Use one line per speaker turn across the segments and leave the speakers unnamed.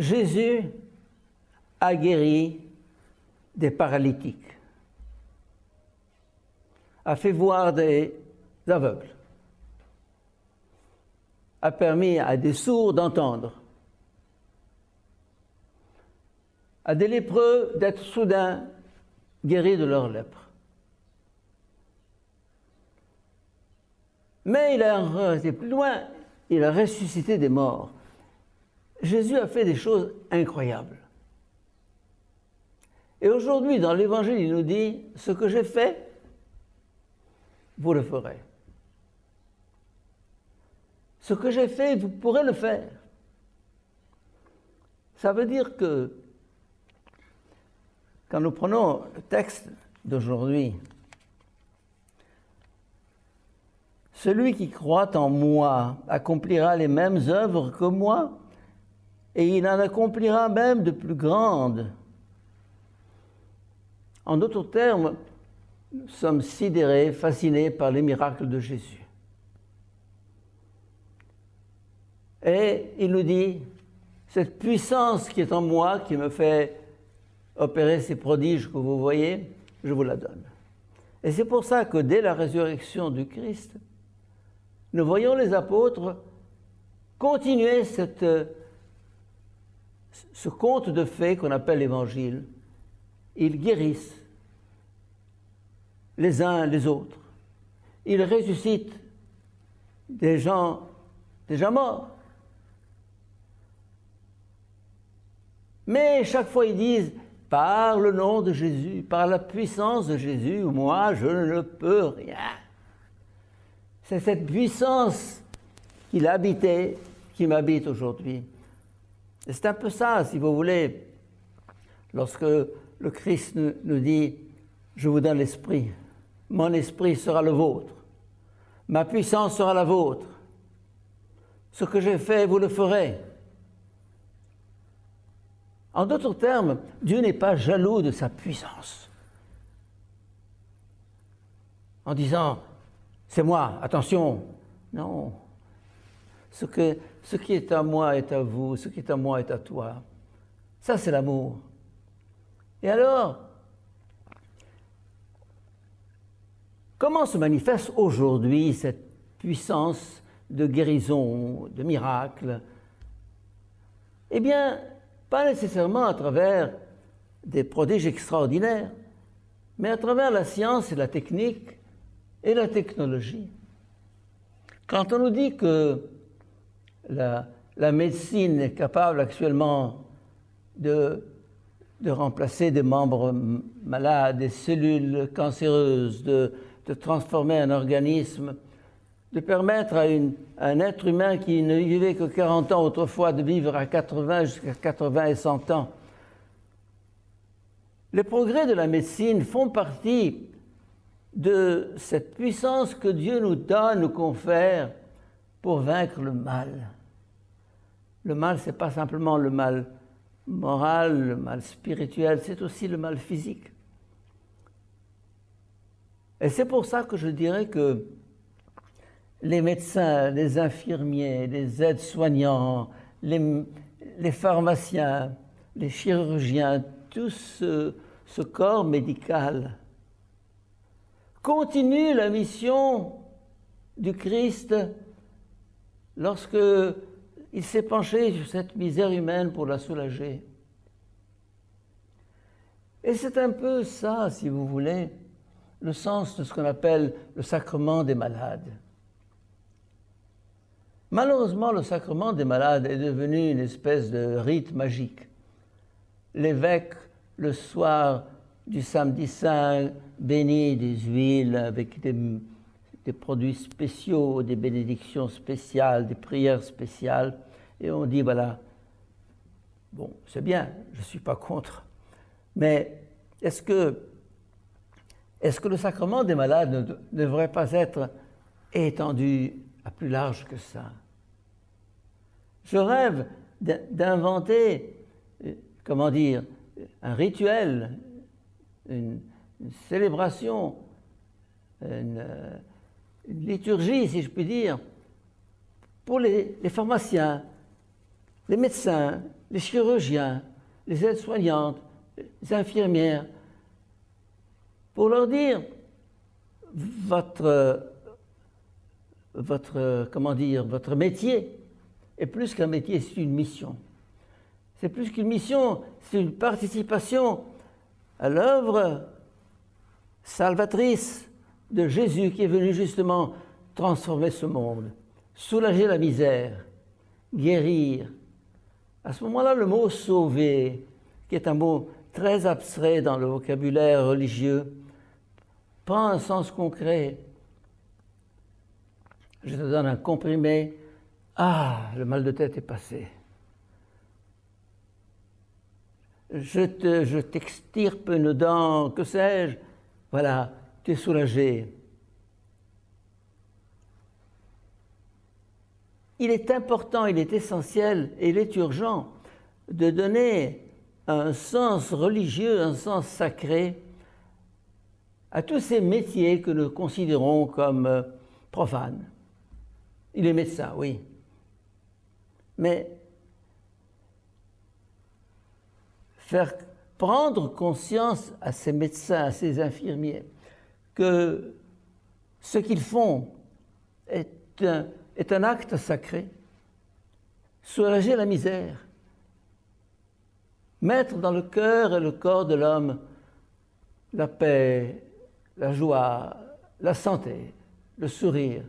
Jésus a guéri des paralytiques, a fait voir des aveugles, a permis à des sourds d'entendre, à des lépreux d'être soudain guéris de leur lèpre. Mais il a été plus loin, il a ressuscité des morts. Jésus a fait des choses incroyables. Et aujourd'hui, dans l'Évangile, il nous dit, ce que j'ai fait, vous le ferez. Ce que j'ai fait, vous pourrez le faire. Ça veut dire que, quand nous prenons le texte d'aujourd'hui, celui qui croit en moi accomplira les mêmes œuvres que moi, et il en accomplira même de plus grandes. En d'autres termes, nous sommes sidérés, fascinés par les miracles de Jésus. Et il nous dit, cette puissance qui est en moi, qui me fait opérer ces prodiges que vous voyez, je vous la donne. Et c'est pour ça que dès la résurrection du Christ, nous voyons les apôtres continuer ce conte de fées qu'on appelle l'Évangile. Ils guérissent les uns les autres. Ils ressuscitent des gens déjà morts. Mais chaque fois ils disent, par le nom de Jésus, par la puissance de Jésus, moi je ne peux rien. C'est cette puissance qu'il habitait, qui m'habite aujourd'hui. Et c'est un peu ça, si vous voulez, lorsque le Christ nous dit, je vous donne l'esprit, mon esprit sera le vôtre, ma puissance sera la vôtre, ce que j'ai fait, vous le ferez. En d'autres termes, Dieu n'est pas jaloux de sa puissance. En disant, c'est moi, attention. Non. Ce qui est à moi est à vous, ce qui est à moi est à toi. Ça, c'est l'amour. Et alors, comment se manifeste aujourd'hui cette puissance de guérison, de miracle? Eh bien, pas nécessairement à travers des prodiges extraordinaires, mais à travers la science et la technique et la technologie. Quand on nous dit que la médecine est capable actuellement de remplacer des membres malades, des cellules cancéreuses, de transformer un organisme, de permettre à un être humain qui ne vivait que 40 ans autrefois de vivre à 80 jusqu'à 80 et 100 ans. Les progrès de la médecine font partie de cette puissance que Dieu nous donne, nous confère pour vaincre le mal. Le mal, ce n'est pas simplement le mal moral, le mal spirituel, c'est aussi le mal physique. Et c'est pour ça que je dirais que les médecins, les infirmiers, les aides-soignants, les pharmaciens, les chirurgiens, tout ce corps médical continue la mission du Christ lorsque il s'est penché sur cette misère humaine pour la soulager. Et c'est un peu ça, si vous voulez, le sens de ce qu'on appelle le sacrement des malades. Malheureusement, le sacrement des malades est devenu une espèce de rite magique. L'évêque, le soir du samedi saint, bénit des huiles avec des produits spéciaux, des bénédictions spéciales, des prières spéciales. Et on dit, voilà, bon, c'est bien, je ne suis pas contre. Mais est-ce que le sacrement des malades ne devrait pas être étendu à plus large que ça? Je rêve d'inventer, comment dire, un rituel, une célébration, une liturgie, si je puis dire, pour les pharmaciens, les médecins, les chirurgiens, les aides-soignantes, les infirmières, pour leur dire votre métier est plus qu'un métier, c'est une mission. C'est plus qu'une mission, c'est une participation à l'œuvre salvatrice de Jésus qui est venu justement transformer ce monde, soulager la misère, guérir. À ce moment-là, le mot « sauver », qui est un mot très abstrait dans le vocabulaire religieux, prend un sens concret. Je te donne un comprimé, le mal de tête est passé. Je t'extirpe une dent, que sais-je, voilà, tu es soulagé. Il est important, il est essentiel et il est urgent de donner un sens religieux, un sens sacré à tous ces métiers que nous considérons comme profanes. Il est médecin, oui. Mais faire prendre conscience à ces médecins, à ces infirmiers, que ce qu'ils font est un acte sacré, soulager la misère, mettre dans le cœur et le corps de l'homme la paix, la joie, la santé, le sourire.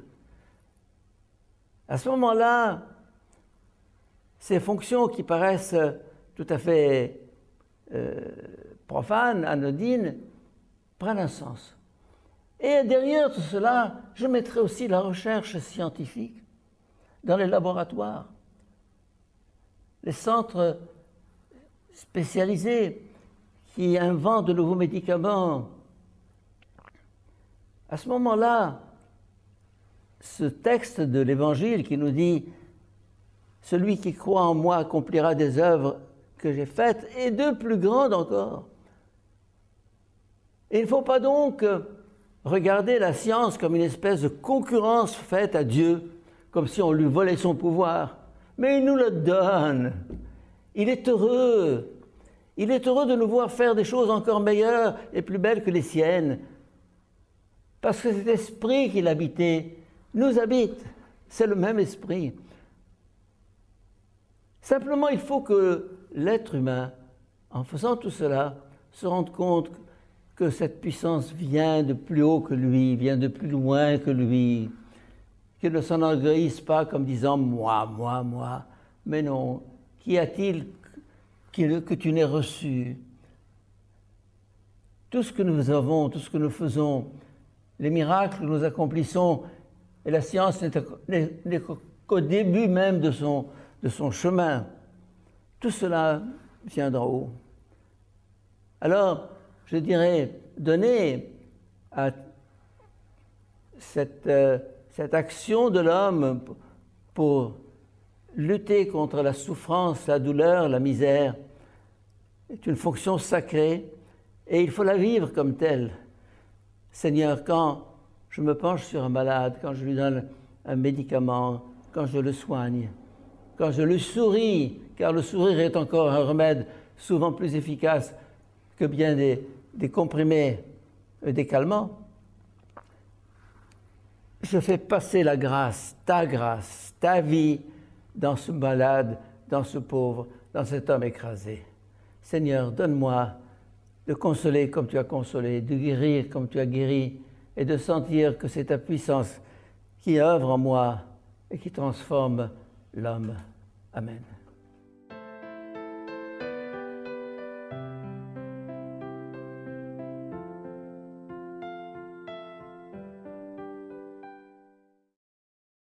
À ce moment-là, ces fonctions qui paraissent tout à fait profanes, anodines, prennent un sens. Et derrière tout cela, je mettrai aussi la recherche scientifique dans les laboratoires, les centres spécialisés qui inventent de nouveaux médicaments. À ce moment-là, ce texte de l'Évangile qui nous dit « Celui qui croit en moi accomplira des œuvres que j'ai faites, et de plus grandes encore. » Et il ne faut pas donc regarder la science comme une espèce de concurrence faite à Dieu, comme si on lui volait son pouvoir. Mais il nous le donne. Il est heureux. Il est heureux de nous voir faire des choses encore meilleures et plus belles que les siennes. Parce que cet esprit qu'il habitait nous habite. C'est le même esprit. Simplement, il faut que l'être humain, en faisant tout cela, se rende compte que cette puissance vient de plus haut que lui, vient de plus loin que lui, qu'il ne s'enorgueillisse pas comme disant « moi, moi, moi ». Mais non, qu'y a-t-il que tu n'aies reçu? Tout ce que nous avons, tout ce que nous faisons, les miracles que nous accomplissons, et la science n'est qu'au début même de son chemin. Tout cela vient d'en haut. Alors, je dirais, donner à cette action de l'homme pour lutter contre la souffrance, la douleur, la misère, est une fonction sacrée et il faut la vivre comme telle. Seigneur, quand je me penche sur un malade, quand je lui donne un médicament, quand je le soigne, quand je lui souris, car le sourire est encore un remède souvent plus efficace que bien des comprimés, des calmants, je fais passer la grâce, ta vie dans ce malade, dans ce pauvre, dans cet homme écrasé. Seigneur, donne-moi de consoler comme tu as consolé, de guérir comme tu as guéri, et de sentir que c'est ta puissance qui œuvre en moi et qui transforme l'homme. Amen.